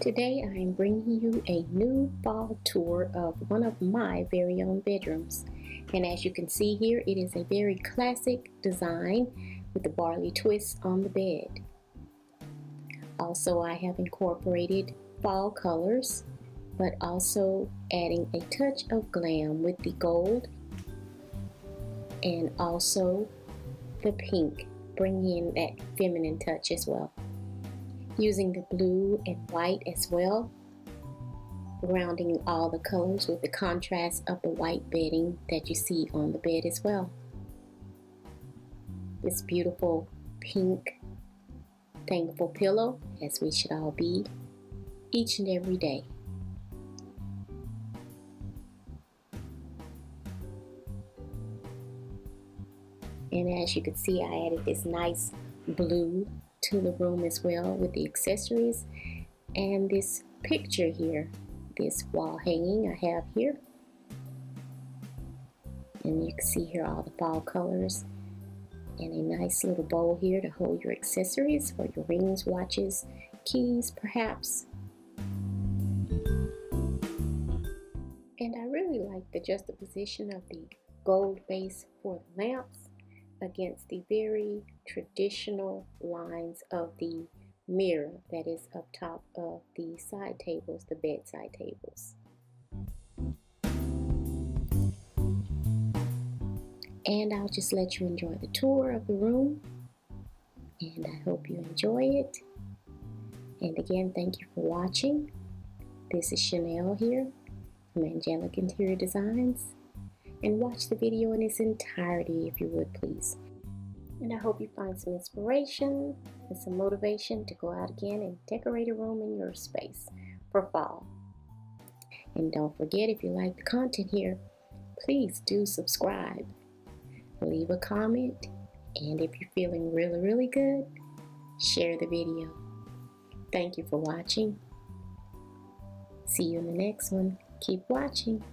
Today I am bringing you a new fall tour of one of my very own bedrooms. And as you can see here, it is a very classic design with the barley twist on the bed. Also, I have incorporated fall colors, but also adding a touch of glam with the gold and also the pink, bringing in that feminine touch as well. Using the blue and white as well, grounding all the colors with the contrast of the white bedding that you see on the bed as well. This beautiful pink thankful pillow, as we should all be each and every day. And as you can see, I added this nice blue to the room as well with the accessories, and this picture here, this wall hanging I have here, and you can see here all the fall colors, and a nice little bowl here to hold your accessories for your rings, watches, keys perhaps. And I really like the juxtaposition of the gold base for the lamps against the very traditional lines of the mirror that is up top of the side tables, the bedside tables. And I'll just let you enjoy the tour of the room, and I hope you enjoy it. And again, thank you for watching. This is Chanel here from Angelic Interior Designs. And watch the video in its entirety if you would, please. And I hope you find some inspiration and some motivation to go out again and decorate a room in your space for fall. And don't forget, if you like the content here, please do subscribe, leave a comment, and if you're feeling really good, share the video. Thank you for watching. See you in the next one. Keep watching.